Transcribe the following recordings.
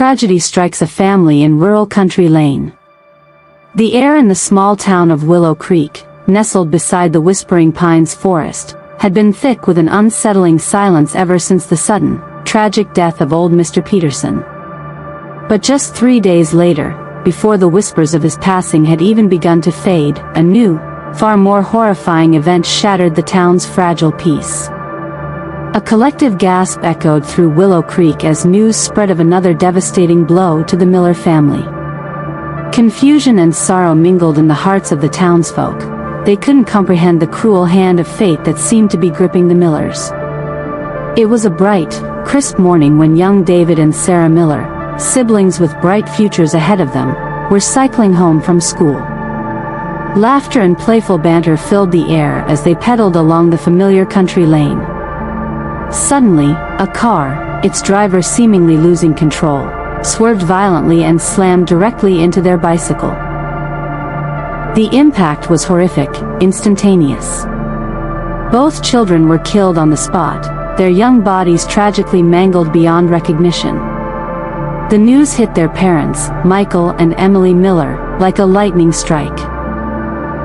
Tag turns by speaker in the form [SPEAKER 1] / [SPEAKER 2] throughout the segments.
[SPEAKER 1] tragedy strikes a family in rural Country Lane. The air in the small town of Willow Creek, nestled beside the Whispering Pines forest, had been thick with an unsettling silence ever since the sudden, tragic death of old Mr. Peterson. But just 3 days later, before the whispers of his passing had even begun to fade, a new, far more horrifying event shattered the town's fragile peace. A collective gasp echoed through Willow Creek as news spread of another devastating blow to the Miller family. Confusion and sorrow mingled in the hearts of the townsfolk. They couldn't comprehend the cruel hand of fate that seemed to be gripping the Millers. It was a bright, crisp morning when young David and Sarah Miller, siblings with bright futures ahead of them, were cycling home from school. Laughter and playful banter filled the air as they pedaled along the familiar country lane. Suddenly, a car, its driver seemingly losing control, swerved violently and slammed directly into their bicycle. The impact was horrific, instantaneous. Both children were killed on the spot, their young bodies tragically mangled beyond recognition. The news hit their parents, Michael and Emily Miller, like a lightning strike.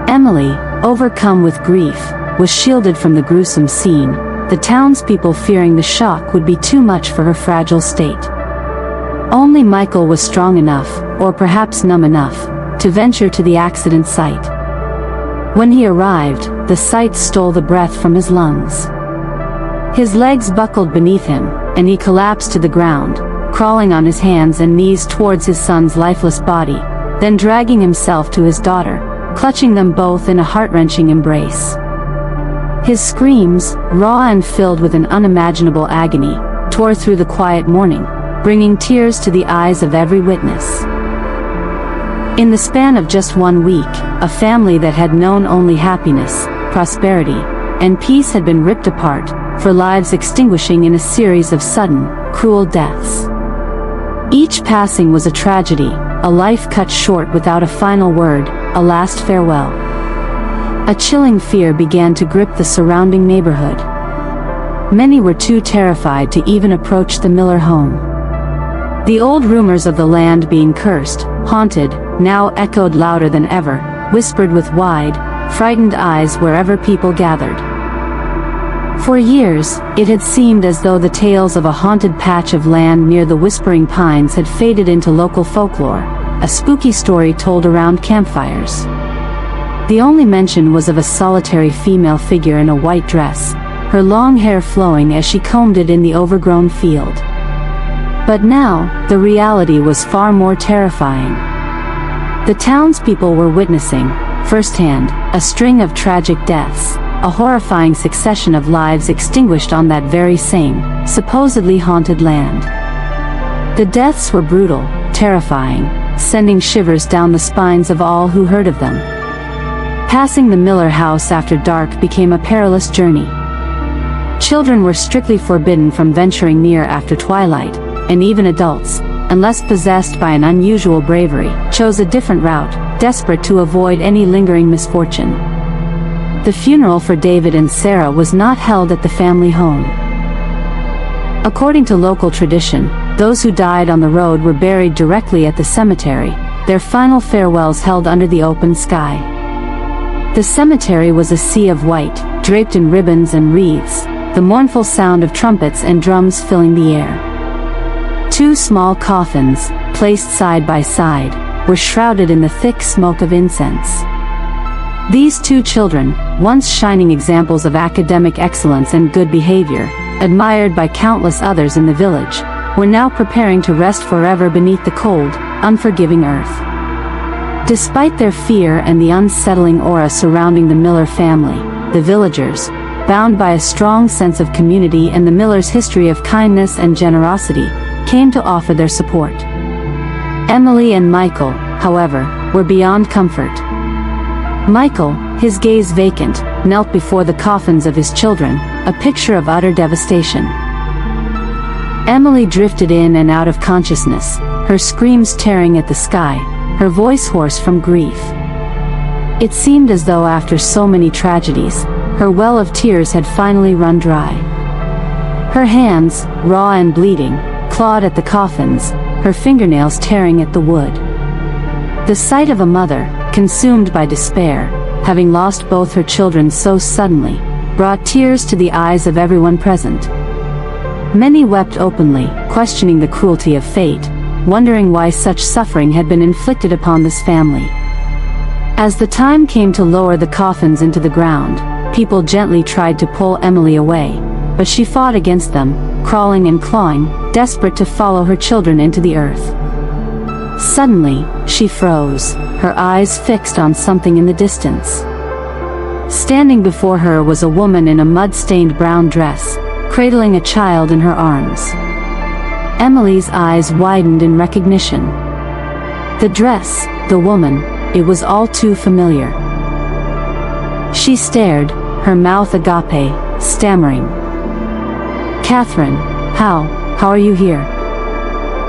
[SPEAKER 1] Emily, overcome with grief, was shielded from the gruesome scene, the townspeople fearing the shock would be too much for her fragile state. Only Michael was strong enough, or perhaps numb enough, to venture to the accident site. When he arrived, the sight stole the breath from his lungs. His legs buckled beneath him, and he collapsed to the ground, crawling on his hands and knees towards his son's lifeless body, then dragging himself to his daughter, clutching them both in a heart-wrenching embrace. His screams, raw and filled with an unimaginable agony, tore through the quiet morning, bringing tears to the eyes of every witness. In the span of just 1 week, a family that had known only happiness, prosperity, and peace had been ripped apart, for lives extinguishing in a series of sudden, cruel deaths. Each passing was a tragedy, a life cut short without a final word, a last farewell. A chilling fear began to grip the surrounding neighborhood. Many were too terrified to even approach the Miller home. The old rumors of the land being cursed, haunted, now echoed louder than ever, whispered with wide, frightened eyes wherever people gathered. For years, it had seemed as though the tales of a haunted patch of land near the Whispering Pines had faded into local folklore, a spooky story told around campfires. The only mention was of a solitary female figure in a white dress, her long hair flowing as she combed it in the overgrown field. But now, the reality was far more terrifying. The townspeople were witnessing, firsthand, a string of tragic deaths, a horrifying succession of lives extinguished on that very same, supposedly haunted land. The deaths were brutal, terrifying, sending shivers down the spines of all who heard of them. Passing the Miller house after dark became a perilous journey. Children were strictly forbidden from venturing near after twilight, and even adults, unless possessed by an unusual bravery, chose a different route, desperate to avoid any lingering misfortune. The funeral for David and Sarah was not held at the family home. According to local tradition, those who died on the road were buried directly at the cemetery, their final farewells held under the open sky. The cemetery was a sea of white, draped in ribbons and wreaths, the mournful sound of trumpets and drums filling the air. 2 small coffins, placed side by side, were shrouded in the thick smoke of incense. These 2 children, once shining examples of academic excellence and good behavior, admired by countless others in the village, were now preparing to rest forever beneath the cold, unforgiving earth. Despite their fear and the unsettling aura surrounding the Miller family, the villagers, bound by a strong sense of community and the Millers' history of kindness and generosity, came to offer their support. Emily and Michael, however, were beyond comfort. Michael, his gaze vacant, knelt before the coffins of his children, a picture of utter devastation. Emily drifted in and out of consciousness, her screams tearing at the sky, her voice hoarse from grief. It seemed as though after so many tragedies, her well of tears had finally run dry. Her hands, raw and bleeding, clawed at the coffins, her fingernails tearing at the wood. The sight of a mother, consumed by despair, having lost both her children so suddenly, brought tears to the eyes of everyone present. Many wept openly, questioning the cruelty of fate, wondering why such suffering had been inflicted upon this family. As the time came to lower the coffins into the ground, people gently tried to pull Emily away, but she fought against them, crawling and clawing, desperate to follow her children into the earth. Suddenly, she froze, her eyes fixed on something in the distance. Standing before her was a woman in a mud-stained brown dress, cradling a child in her arms. Emily's eyes widened in recognition. The dress, the woman, it was all too familiar. She stared, her mouth agape, stammering. "Catherine, how are you here?"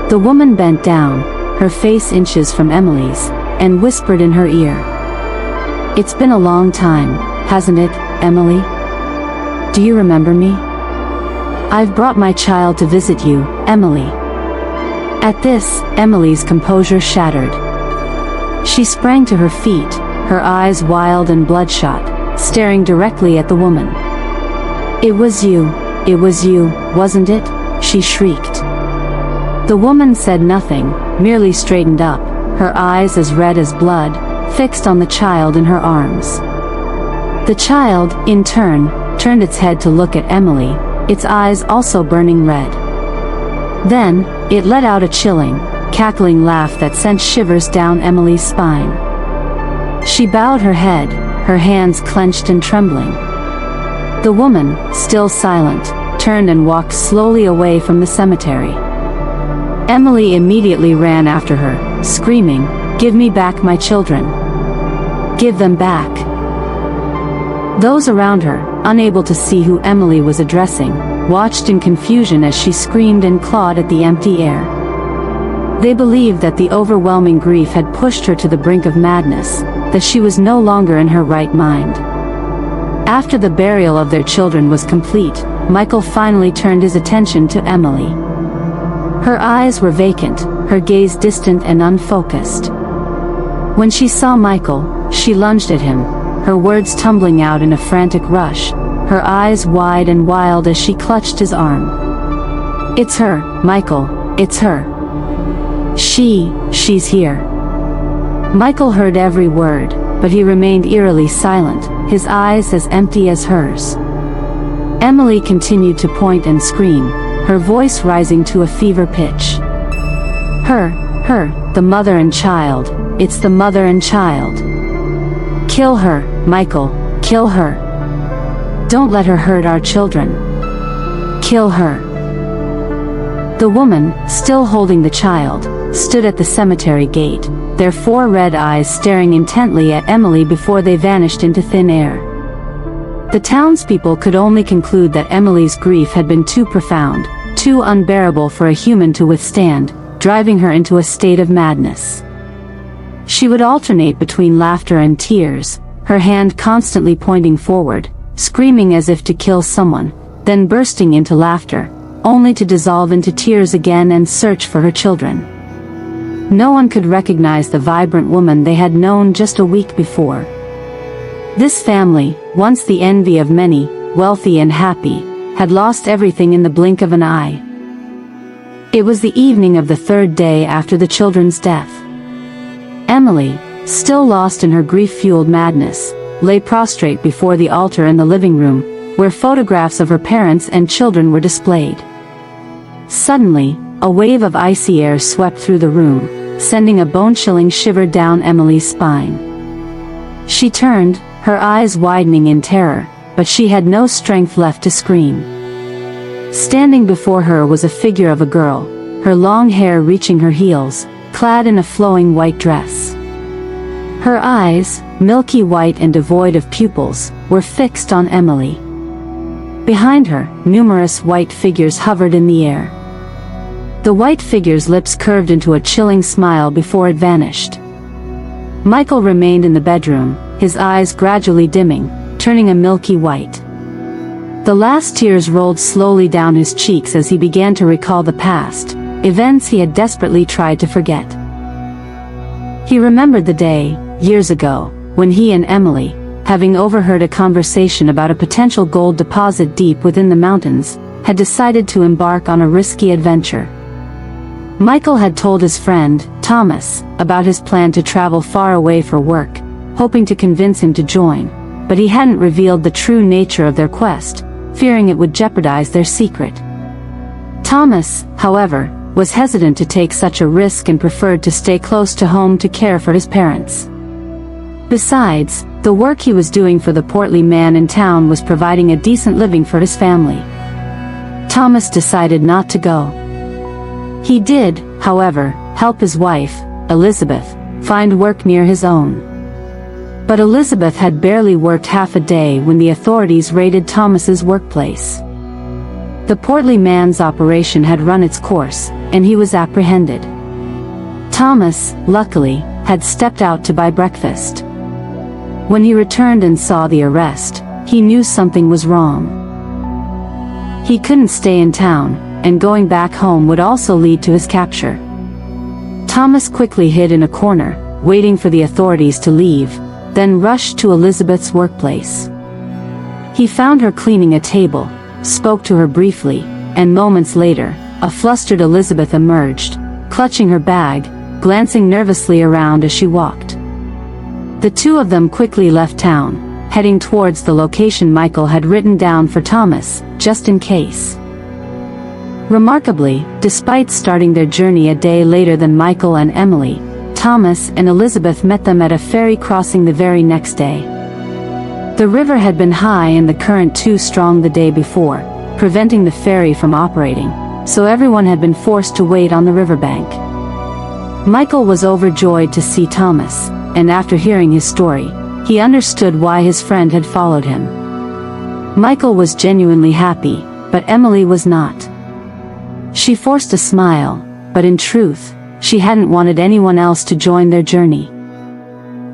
[SPEAKER 1] The woman bent down, her face inches from Emily's, and whispered in her ear. "It's been a long time, hasn't it, Emily? Do you remember me? I've brought my child to visit you, Emily." At this, Emily's composure shattered. She sprang to her feet, her eyes wild and bloodshot, staring directly at the woman. It was you, wasn't it?" she shrieked. The woman said nothing, merely straightened up, her eyes as red as blood, fixed on the child in her arms. The child, in turn, turned its head to look at Emily, its eyes also burning red. Then, it let out a chilling, cackling laugh that sent shivers down Emily's spine. She bowed her head, her hands clenched and trembling. The woman, still silent, turned and walked slowly away from the cemetery. Emily immediately ran after her, screaming, "Give me back my children! Give them back!" Those around her, unable to see who Emily was addressing, watched in confusion as she screamed and clawed at the empty air. They believed that the overwhelming grief had pushed her to the brink of madness, that she was no longer in her right mind. After the burial of their children was complete, Michael finally turned his attention to Emily. Her eyes were vacant, her gaze distant and unfocused. When she saw Michael, she lunged at him, her words tumbling out in a frantic rush, her eyes wide and wild as she clutched his arm. "It's her, Michael, it's her. She's here." Michael heard every word, but he remained eerily silent, his eyes as empty as hers. Emily continued to point and scream, her voice rising to a fever pitch. Her, the mother and child, it's the mother and child. Kill her, Michael, kill her. Don't let her hurt our children. Kill her. The woman, still holding the child, stood at the cemetery gate, their 4 red eyes staring intently at Emily before they vanished into thin air. The townspeople could only conclude that Emily's grief had been too profound, too unbearable for a human to withstand, driving her into a state of madness. She would alternate between laughter and tears, her hand constantly pointing forward, screaming as if to kill someone, then bursting into laughter, only to dissolve into tears again and search for her children. No one could recognize the vibrant woman they had known just a week before. This family, once the envy of many, wealthy and happy, had lost everything in the blink of an eye. It was the evening of the 3rd day after the children's death. Emily, still lost in her grief-fueled madness, lay prostrate before the altar in the living room, where photographs of her parents and children were displayed. Suddenly, a wave of icy air swept through the room, sending a bone-chilling shiver down Emily's spine. She turned, her eyes widening in terror, but she had no strength left to scream. Standing before her was a figure of a girl, her long hair reaching her heels, clad in a flowing white dress. Her eyes, milky white and devoid of pupils, were fixed on Emily. Behind her, numerous white figures hovered in the air. The white figure's lips curved into a chilling smile before it vanished. Michael remained in the bedroom, his eyes gradually dimming, turning a milky white. The last tears rolled slowly down his cheeks as he began to recall the past, events he had desperately tried to forget. He remembered the day, years ago, when he and Emily, having overheard a conversation about a potential gold deposit deep within the mountains, had decided to embark on a risky adventure. Michael had told his friend, Thomas, about his plan to travel far away for work, hoping to convince him to join, but he hadn't revealed the true nature of their quest, fearing it would jeopardize their secret. Thomas, however, was hesitant to take such a risk and preferred to stay close to home to care for his parents. Besides, the work he was doing for the portly man in town was providing a decent living for his family. Thomas decided not to go. He did, however, help his wife, Elizabeth, find work near his own. But Elizabeth had barely worked half a day when the authorities raided Thomas's workplace. The portly man's operation had run its course, and he was apprehended. Thomas, luckily, had stepped out to buy breakfast. When he returned and saw the arrest, he knew something was wrong. He couldn't stay in town, and going back home would also lead to his capture. Thomas quickly hid in a corner, waiting for the authorities to leave, then rushed to Elizabeth's workplace. He found her cleaning a table, spoke to her briefly, and moments later, a flustered Elizabeth emerged, clutching her bag, glancing nervously around as she walked. The two of them quickly left town, heading towards the location Michael had written down for Thomas, just in case. Remarkably, despite starting their journey a day later than Michael and Emily, Thomas and Elizabeth met them at a ferry crossing the very next day. The river had been high and the current too strong the day before, preventing the ferry from operating, so everyone had been forced to wait on the riverbank. Michael was overjoyed to see Thomas, and after hearing his story, he understood why his friend had followed him. Michael was genuinely happy, but Emily was not. She forced a smile, but in truth, she hadn't wanted anyone else to join their journey.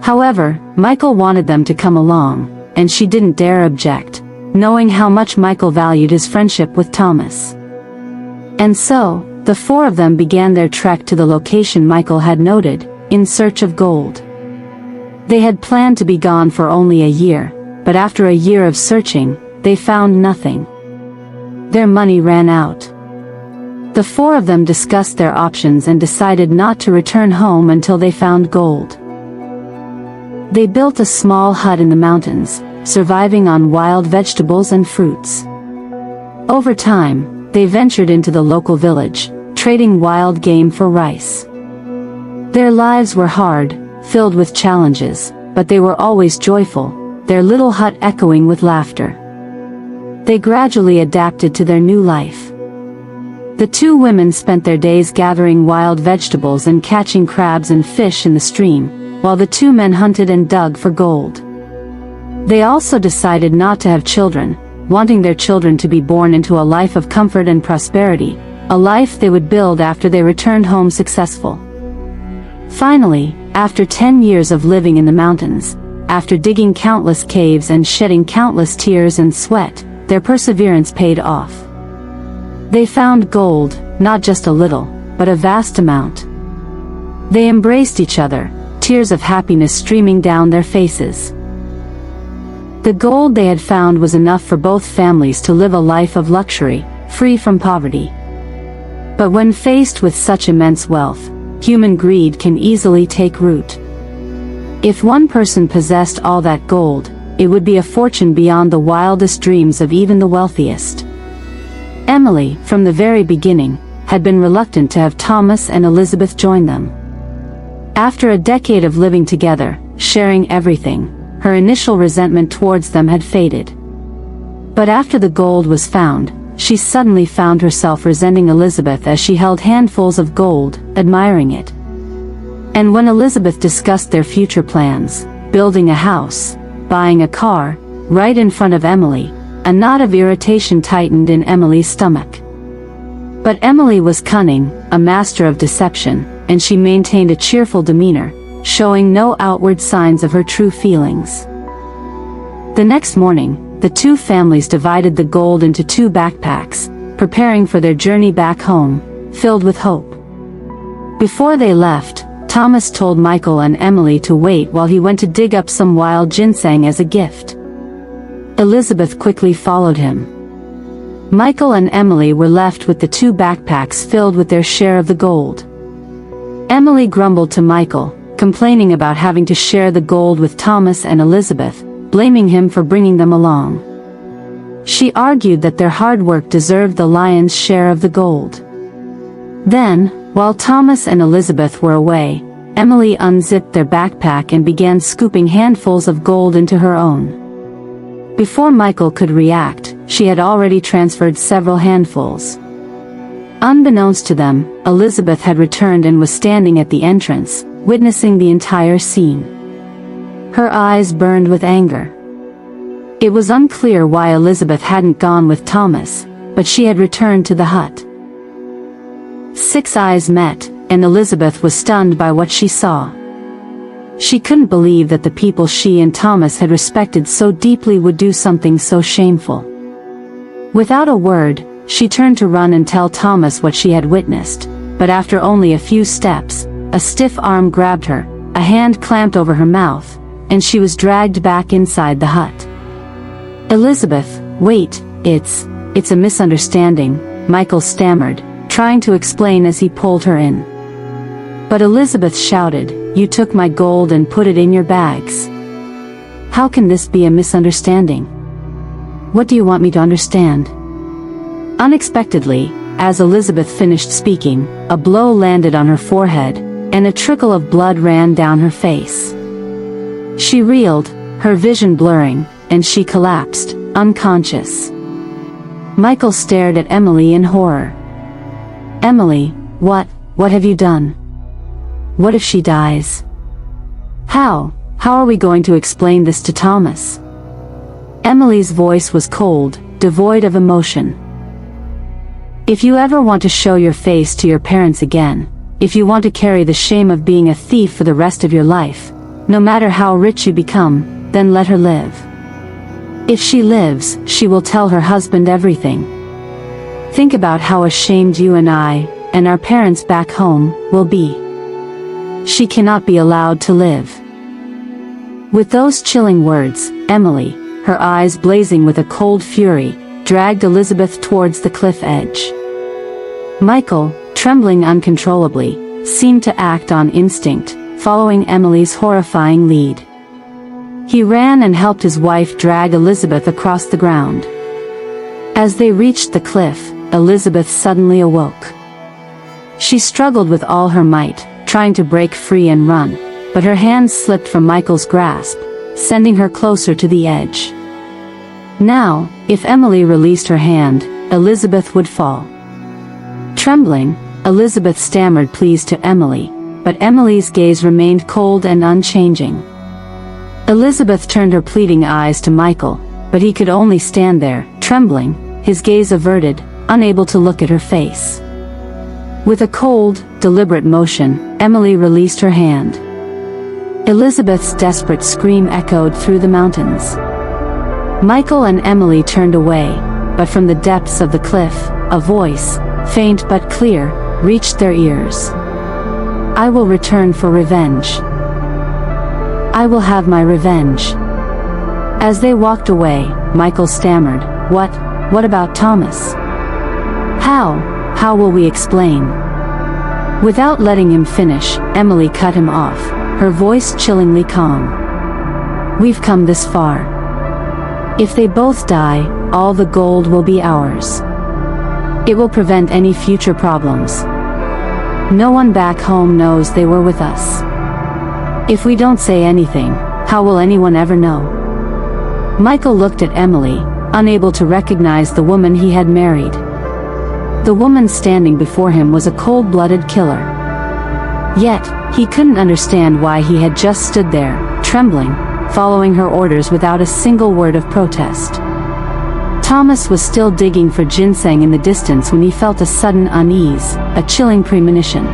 [SPEAKER 1] However, Michael wanted them to come along, and she didn't dare object, knowing how much Michael valued his friendship with Thomas. And so, the four of them began their trek to the location Michael had noted, in search of gold. They had planned to be gone for only a year, but after a year of searching, they found nothing. Their money ran out. The four of them discussed their options and decided not to return home until they found gold. They built a small hut in the mountains, surviving on wild vegetables and fruits. Over time, they ventured into the local village, trading wild game for rice. Their lives were hard, filled with challenges, but they were always joyful, their little hut echoing with laughter. They gradually adapted to their new life. The two women spent their days gathering wild vegetables and catching crabs and fish in the stream, while the two men hunted and dug for gold. They also decided not to have children, wanting their children to be born into a life of comfort and prosperity, a life they would build after they returned home successful. Finally, after 10 years of living in the mountains, after digging countless caves and shedding countless tears and sweat, their perseverance paid off. They found gold, not just a little, but a vast amount. They embraced each other, tears of happiness streaming down their faces. The gold they had found was enough for both families to live a life of luxury, free from poverty. But when faced with such immense wealth, human greed can easily take root. If one person possessed all that gold, it would be a fortune beyond the wildest dreams of even the wealthiest. Emily, from the very beginning, had been reluctant to have Thomas and Elizabeth join them. After a decade of living together, sharing everything, her initial resentment towards them had faded. But after the gold was found, she suddenly found herself resenting Elizabeth as she held handfuls of gold, admiring it. And when Elizabeth discussed their future plans, building a house, buying a car, right in front of Emily, a knot of irritation tightened in Emily's stomach. But Emily was cunning, a master of deception, and she maintained a cheerful demeanor, showing no outward signs of her true feelings. The next morning, the two families divided the gold into two backpacks, preparing for their journey back home, filled with hope. Before they left, Thomas told Michael and Emily to wait while he went to dig up some wild ginseng as a gift. Elizabeth quickly followed him. Michael and Emily were left with the 2 backpacks filled with their share of the gold. Emily grumbled to Michael, complaining about having to share the gold with Thomas and Elizabeth, blaming him for bringing them along. She argued that their hard work deserved the lion's share of the gold. Then, while Thomas and Elizabeth were away, Emily unzipped their backpack and began scooping handfuls of gold into her own. Before Michael could react, she had already transferred several handfuls. Unbeknownst to them, Elizabeth had returned and was standing at the entrance, witnessing the entire scene. Her eyes burned with anger. It was unclear why Elizabeth hadn't gone with Thomas, but she had returned to the hut. 6 eyes met, and Elizabeth was stunned by what she saw. She couldn't believe that the people she and Thomas had respected so deeply would do something so shameful. Without a word, she turned to run and tell Thomas what she had witnessed, but after only a few steps, a stiff arm grabbed her, a hand clamped over her mouth, and she was dragged back inside the hut. "Elizabeth, wait, it's a misunderstanding," Michael stammered, trying to explain as he pulled her in. But Elizabeth shouted, "You took my gold and put it in your bags. How can this be a misunderstanding? What do you want me to understand?" Unexpectedly, as Elizabeth finished speaking, a blow landed on her forehead, and a trickle of blood ran down her face. She reeled, her vision blurring, and she collapsed, unconscious. Michael stared at Emily in horror. "Emily, what have you done? What if she dies? How are we going to explain this to Thomas?" Emily's voice was cold, devoid of emotion. "If you ever want to show your face to your parents again, if you want to carry the shame of being a thief for the rest of your life, no matter how rich you become, then let her live. If she lives, she will tell her husband everything. Think about how ashamed you and I, and our parents back home, will be. She cannot be allowed to live." With those chilling words, Emily, her eyes blazing with a cold fury, dragged Elizabeth towards the cliff edge. Michael, trembling uncontrollably, seemed to act on instinct, following Emily's horrifying lead. He ran and helped his wife drag Elizabeth across the ground. As they reached the cliff, Elizabeth suddenly awoke. She struggled with all her might, trying to break free and run, but her hands slipped from Michael's grasp, sending her closer to the edge. Now, if Emily released her hand, Elizabeth would fall. Trembling, Elizabeth stammered pleas to Emily, but Emily's gaze remained cold and unchanging. Elizabeth turned her pleading eyes to Michael, but he could only stand there, trembling, his gaze averted, unable to look at her face. With a cold, deliberate motion, Emily released her hand. Elizabeth's desperate scream echoed through the mountains. Michael and Emily turned away, but from the depths of the cliff, a voice, faint but clear, reached their ears. "I will return for revenge. I will have my revenge." As they walked away, Michael stammered, What about Thomas? How will we explain?" Without letting him finish, Emily cut him off, her voice chillingly calm. "We've come this far. If they both die, all the gold will be ours. It will prevent any future problems. No one back home knows they were with us. If we don't say anything, how will anyone ever know?" Michael looked at Emily, unable to recognize the woman he had married. The woman standing before him was a cold-blooded killer. Yet, he couldn't understand why he had just stood there, trembling, following her orders without a single word of protest. Thomas was still digging for ginseng in the distance when he felt a sudden unease, a chilling premonition.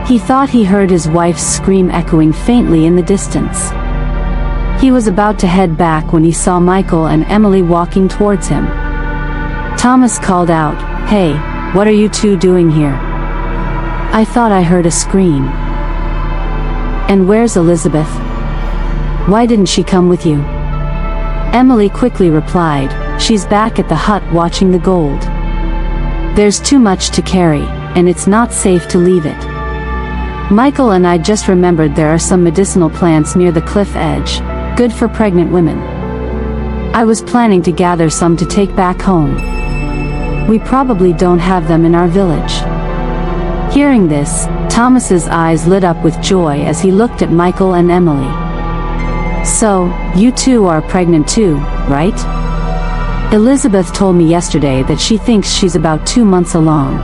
[SPEAKER 1] He thought he heard his wife's scream echoing faintly in the distance. He was about to head back when he saw Michael and Emily walking towards him. Thomas called out, "Hey, what are you two doing here? I thought I heard a scream. And where's Elizabeth? Why didn't she come with you? Emily quickly replied, she's back at the hut watching the gold. There's too much to carry, and it's not safe to leave it. Michael and I just remembered there are some medicinal plants near the cliff edge, good for pregnant women. I was planning to gather some to take back home. We probably don't have them in our village. Hearing this, Thomas's eyes lit up with joy as he looked at Michael and Emily. So, you two are pregnant too, right? Elizabeth told me yesterday that she thinks she's about 2 months along.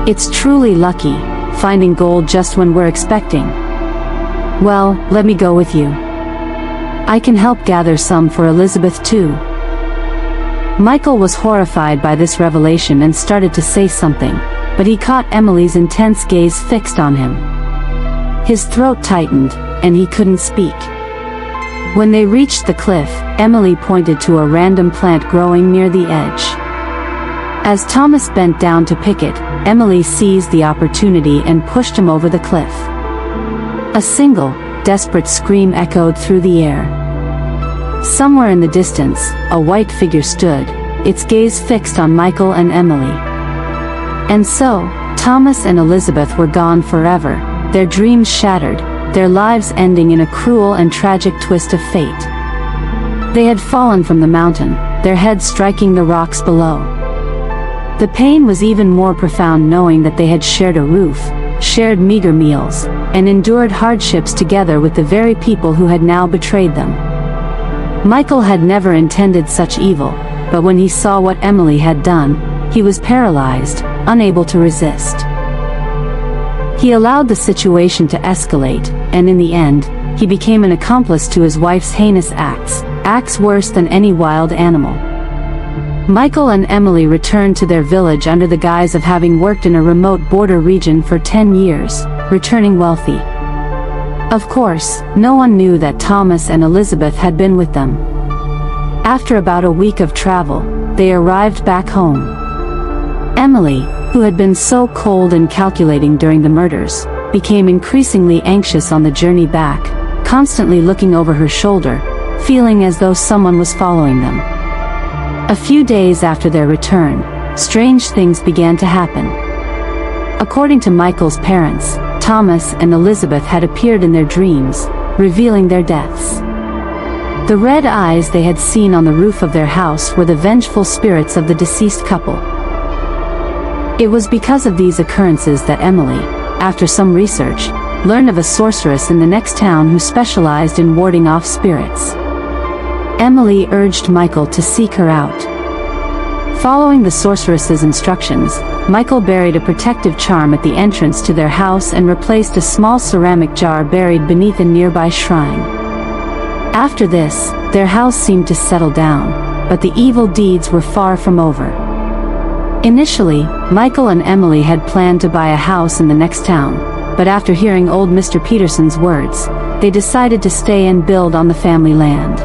[SPEAKER 1] It's truly lucky, finding gold just when we're expecting. Well, let me go with you. I can help gather some for Elizabeth too. Michael was horrified by this revelation and started to say something, but he caught Emily's intense gaze fixed on him. His throat tightened, and he couldn't speak. When they reached the cliff, Emily pointed to a random plant growing near the edge. As Thomas bent down to pick it, Emily seized the opportunity and pushed him over the cliff. A single, desperate scream echoed through the air. Somewhere in the distance, a white figure stood, its gaze fixed on Michael and Emily. And so, Thomas and Elizabeth were gone forever, their dreams shattered, their lives ending in a cruel and tragic twist of fate. They had fallen from the mountain, their heads striking the rocks below. The pain was even more profound knowing that they had shared a roof, shared meager meals, and endured hardships together with the very people who had now betrayed them. Michael had never intended such evil, but when he saw what Emily had done, he was paralyzed, unable to resist. He allowed the situation to escalate, and in the end, he became an accomplice to his wife's heinous acts worse than any wild animal. Michael and Emily returned to their village under the guise of having worked in a remote border region for 10 years, returning wealthy. Of course, no one knew that Thomas and Elizabeth had been with them. After about a week of travel, they arrived back home. Emily, who had been so cold and calculating during the murders, became increasingly anxious on the journey back, constantly looking over her shoulder, feeling as though someone was following them. A few days after their return, strange things began to happen. According to Michael's parents, Thomas and Elizabeth had appeared in their dreams, revealing their deaths. The red eyes they had seen on the roof of their house were the vengeful spirits of the deceased couple. It was because of these occurrences that Emily, after some research, learned of a sorceress in the next town who specialized in warding off spirits. Emily urged Michael to seek her out. Following the sorceress's instructions, Michael buried a protective charm at the entrance to their house and replaced a small ceramic jar buried beneath a nearby shrine. After this, their house seemed to settle down, but the evil deeds were far from over. Initially, Michael and Emily had planned to buy a house in the next town, but after hearing old Mr. Peterson's words, they decided to stay and build on the family land.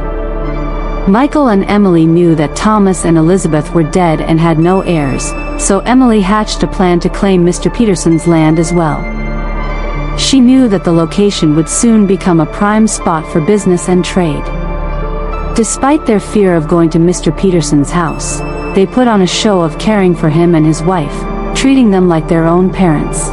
[SPEAKER 1] Michael and Emily knew that Thomas and Elizabeth were dead and had no heirs, so Emily hatched a plan to claim Mr. Peterson's land as well. She knew that the location would soon become a prime spot for business and trade. Despite their fear of going to Mr. Peterson's house, they put on a show of caring for him and his wife, treating them like their own parents.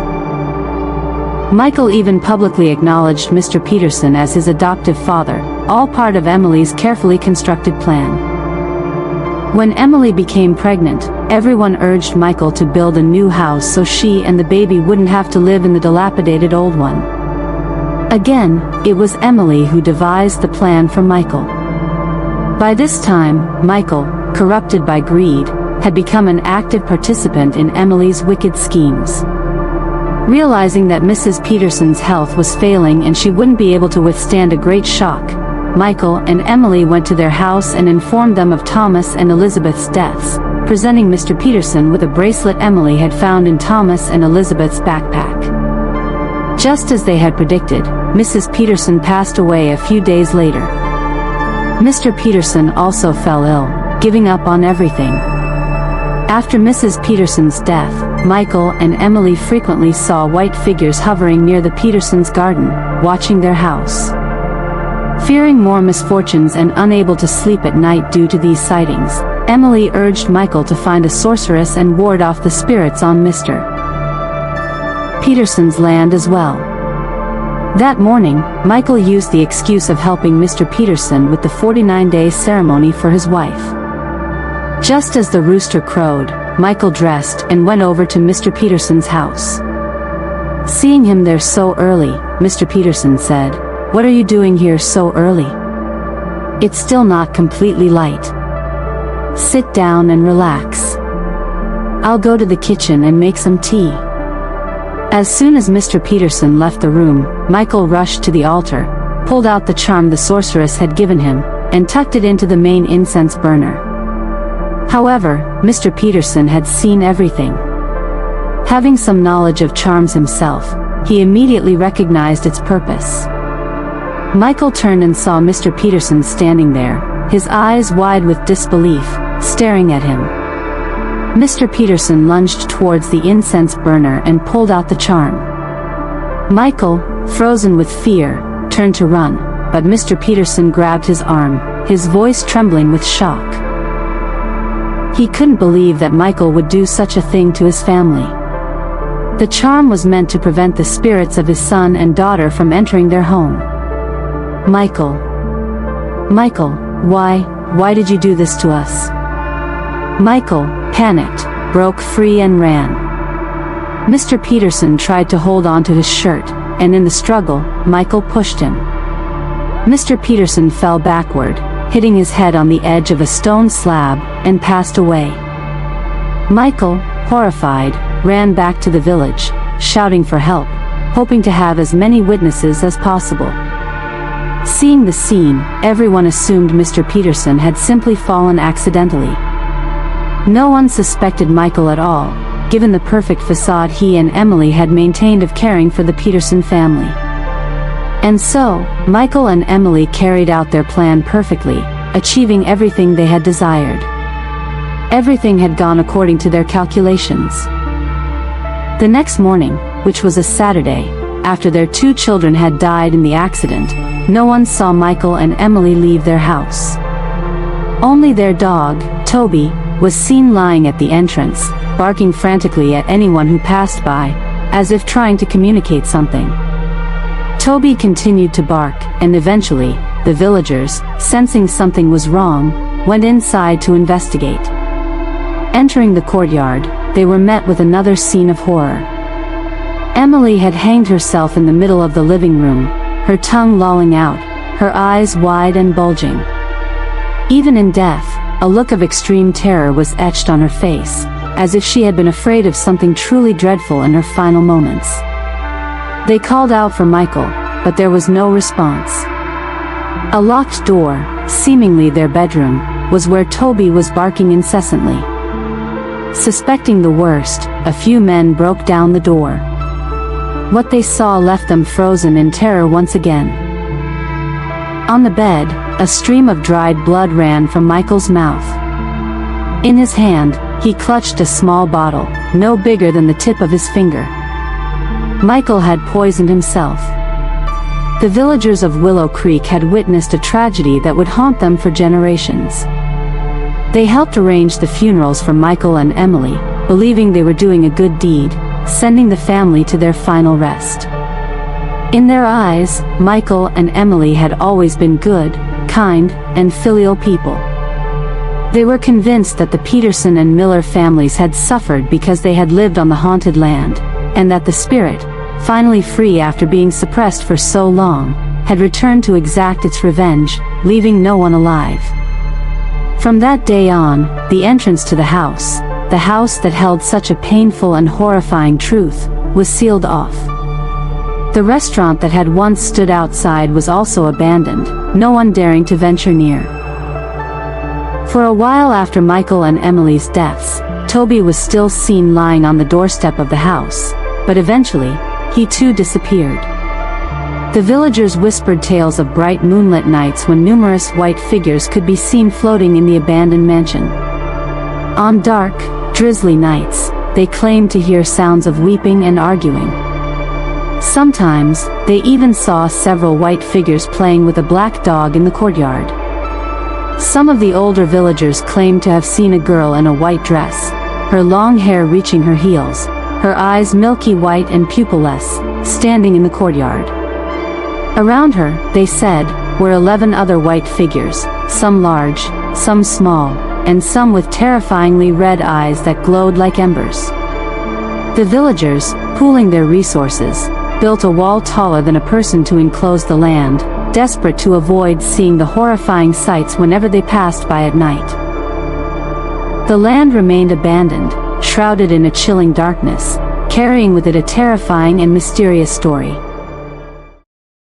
[SPEAKER 1] Michael even publicly acknowledged Mr. Peterson as his adoptive father, all part of Emily's carefully constructed plan. When Emily became pregnant, everyone urged Michael to build a new house so she and the baby wouldn't have to live in the dilapidated old one. Again, it was Emily who devised the plan for Michael. By this time, Michael, corrupted by greed, had become an active participant in Emily's wicked schemes. Realizing that Mrs. Peterson's health was failing and she wouldn't be able to withstand a great shock, Michael and Emily went to their house and informed them of Thomas and Elizabeth's deaths, presenting Mr. Peterson with a bracelet Emily had found in Thomas and Elizabeth's backpack. Just as they had predicted, Mrs. Peterson passed away a few days later. Mr. Peterson also fell ill, giving up on everything. After Mrs. Peterson's death, Michael and Emily frequently saw white figures hovering near the Petersons' garden, watching their house. Fearing more misfortunes and unable to sleep at night due to these sightings, Emily urged Michael to find a sorceress and ward off the spirits on Mr. Peterson's land as well. That morning, Michael used the excuse of helping Mr. Peterson with the 49-day ceremony for his wife. Just as the rooster crowed, Michael dressed and went over to Mr. Peterson's house. Seeing him there so early, Mr. Peterson said, "What are you doing here so early? It's still not completely light. Sit down and relax. I'll go to the kitchen and make some tea." As soon as Mr. Peterson left the room, Michael rushed to the altar, pulled out the charm the sorceress had given him, and tucked it into the main incense burner. However, Mr. Peterson had seen everything. Having some knowledge of charms himself, he immediately recognized its purpose. Michael turned and saw Mr. Peterson standing there, his eyes wide with disbelief, staring at him. Mr. Peterson lunged towards the incense burner and pulled out the charm. Michael, frozen with fear, turned to run, but Mr. Peterson grabbed his arm, his voice trembling with shock. He couldn't believe that Michael would do such a thing to his family. The charm was meant to prevent the spirits of his son and daughter from entering their home. Michael, why did you do this to us? Michael, panicked, broke free and ran. Mr. Peterson tried to hold on to his shirt, and in the struggle, Michael pushed him. Mr. Peterson fell backward, hitting his head on the edge of a stone slab, and passed away. Michael, horrified, ran back to the village, shouting for help, hoping to have as many witnesses as possible. Seeing the scene, everyone assumed Mr. Peterson had simply fallen accidentally. No one suspected Michael at all, given the perfect facade he and Emily had maintained of caring for the Peterson family. And so, Michael and Emily carried out their plan perfectly, achieving everything they had desired. Everything had gone according to their calculations. The next morning, which was a Saturday, after their 2 children had died in the accident, no one saw Michael and Emily leave their house. Only their dog, Toby, was seen lying at the entrance, barking frantically at anyone who passed by, as if trying to communicate something. Toby continued to bark, and eventually, the villagers, sensing something was wrong, went inside to investigate. Entering the courtyard, they were met with another scene of horror. Emily had hanged herself in the middle of the living room, her tongue lolling out, her eyes wide and bulging. Even in death, a look of extreme terror was etched on her face, as if she had been afraid of something truly dreadful in her final moments. They called out for Michael, but there was no response. A locked door, seemingly their bedroom, was where Toby was barking incessantly. Suspecting the worst, a few men broke down the door. What they saw left them frozen in terror once again. On the bed, a stream of dried blood ran from Michael's mouth. In his hand, he clutched a small bottle, no bigger than the tip of his finger. Michael had poisoned himself. The villagers of Willow Creek had witnessed a tragedy that would haunt them for generations. They helped arrange the funerals for Michael and Emily, believing they were doing a good deed, sending the family to their final rest. In their eyes, Michael and Emily had always been good, kind, and filial people. They were convinced that the Peterson and Miller families had suffered because they had lived on the haunted land, and that the spirit, finally free after being suppressed for so long, had returned to exact its revenge, leaving no one alive. From that day on, the entrance to the house that held such a painful and horrifying truth, was sealed off. The restaurant that had once stood outside was also abandoned, no one daring to venture near. For a while after Michael and Emily's deaths, Toby was still seen lying on the doorstep of the house, but eventually, he too disappeared. The villagers whispered tales of bright moonlit nights when numerous white figures could be seen floating in the abandoned mansion. On dark, drizzly nights, they claimed to hear sounds of weeping and arguing. Sometimes, they even saw several white figures playing with a black dog in the courtyard. Some of the older villagers claimed to have seen a girl in a white dress, her long hair reaching her heels, her eyes milky white and pupilless, standing in the courtyard. Around her, they said, were 11 other white figures, some large, some small, and some with terrifyingly red eyes that glowed like embers. The villagers, pooling their resources, built a wall taller than a person to enclose the land, desperate to avoid seeing the horrifying sights whenever they passed by at night. The land remained abandoned, shrouded in a chilling darkness, carrying with it a terrifying and mysterious story.